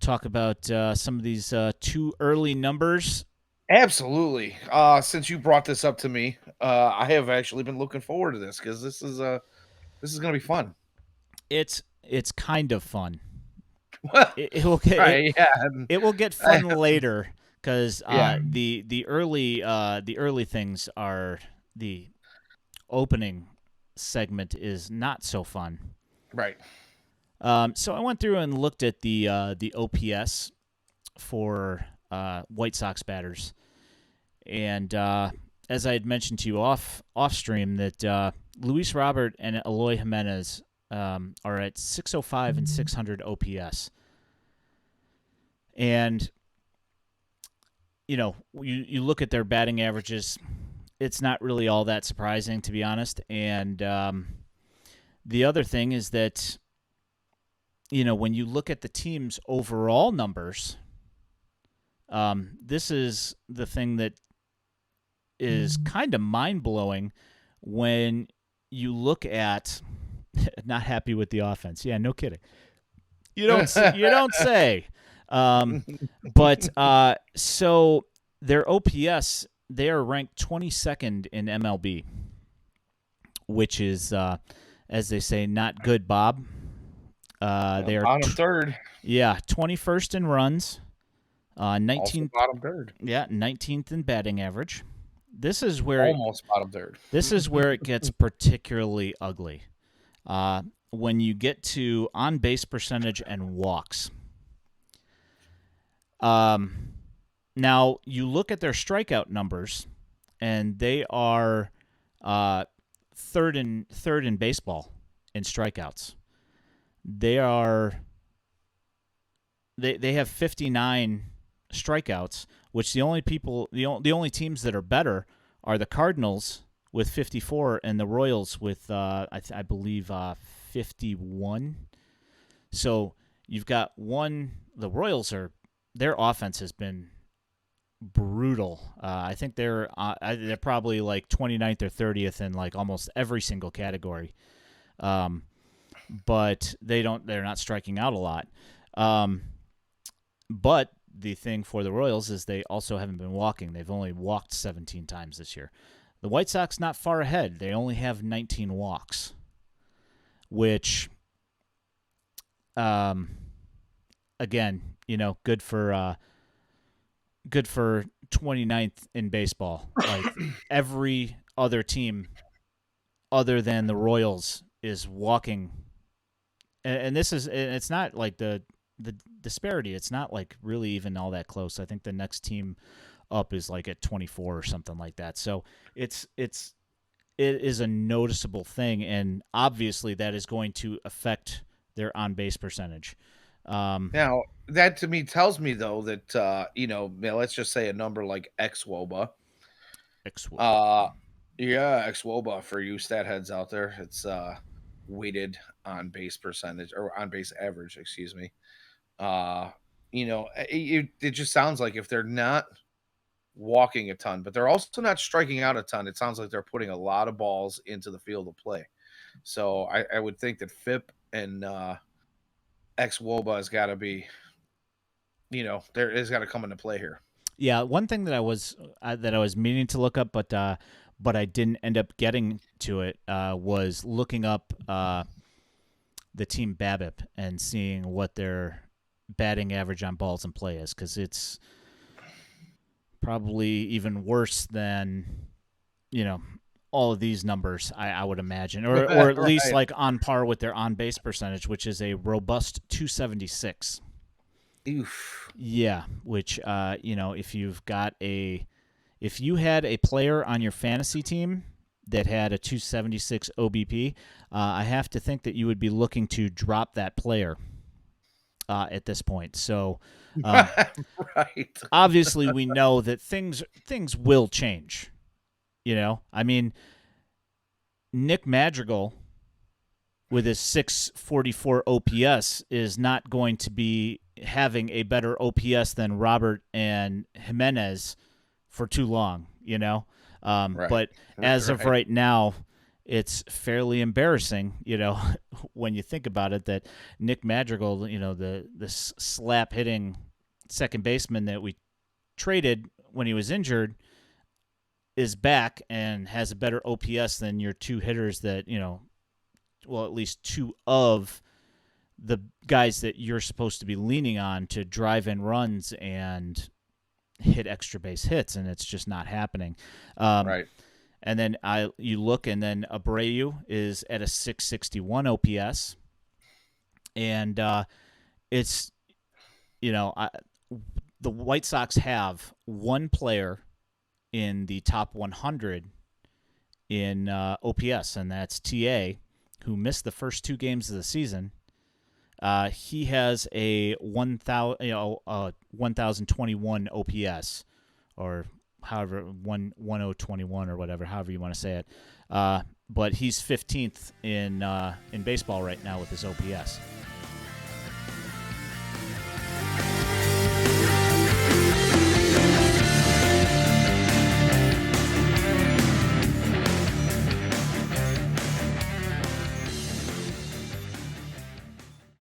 talk about some of these too early numbers. Absolutely. Since you brought this up to me, I have actually been looking forward to this because this is gonna be fun. It's kind of fun. It will get Right? Yeah. it will get fun later because Yeah. the early things are the opening segment is not so fun. Right. So I went through and looked at the OPS for White Sox batters, and as I had mentioned to you off stream, that Luis Robert and Eloy Jimenez are at 605 and 600 OPS, and you look at their batting averages. It's not really all that surprising, to be honest. And the other thing is that when you look at the team's overall numbers, this is the thing that is kind of mind-blowing when you look at not happy with the offense. Yeah, no kidding. You don't say. But so their OPS, they are ranked 22nd in MLB, which is, as they say, not good, Bob. They are Bottom third. 21st in runs, Also 19th, bottom third. 19th in batting average. This is where Almost bottom third. it gets particularly ugly. When you get to on base percentage and walks. Now you look at their strikeout numbers, and they are third in baseball in strikeouts. They have 59 strikeouts, which the only teams that are better are the Cardinals with 54 and the Royals with I believe 51. So you've got the Royals their offense has been brutal. I think they're probably like 29th or 30th in like almost every single category. But they're not striking out a lot. But the thing for the Royals is they also haven't been walking. They've only walked 17 times this year. The White Sox not far ahead. They only have 19 walks, which, again, good for 29th in baseball. Like every other team other than the Royals is walking, and it's not like the disparity. It's not like really even all that close. I think the next team up is like at 24 or something like that. So it is a noticeable thing, and obviously that is going to affect their on base percentage. Now, that to me tells me though that let's just say a number like xWOBA. Uh yeah, xWOBA for you stat heads out there. It's weighted on base percentage or on base average, excuse me. Uh it just sounds like if they're not walking a ton, but they're also not striking out a ton, it sounds like they're putting a lot of balls into the field of play. So I would think that FIP and xWOBA has got to be, there is got to come into play here. Yeah, one thing that I was meaning to look up, but I didn't end up getting to it, was looking up the team BABIP and seeing what their batting average on balls in play is, because it's probably even worse than all of these numbers, I would imagine, or at least Right. like on par with their on base percentage, which is a robust 276. Oof. Yeah, which if you had a player on your fantasy team that had a 276 OBP, I have to think that you would be looking to drop that player at this point. So Right. obviously we know that things will change. I mean, Nick Madrigal with his 644 OPS is not going to be having a better OPS than Robert and Jimenez for too long, Right. But as of right now, it's fairly embarrassing, when you think about it, that Nick Madrigal, the slap hitting second baseman that we traded when he was injured, is back and has a better OPS than your two hitters that, at least two of the guys that you're supposed to be leaning on to drive in runs and hit extra base hits, and it's just not happening. Right. And then you look, and then Abreu is at a 661 OPS, and it's the White Sox have one player in the top 100 in OPS, and that's TA, who missed the first two games of the season. He has a 1021 OPS, or however 1021 or whatever, however you want to say it. But he's 15th in baseball right now with his OPS.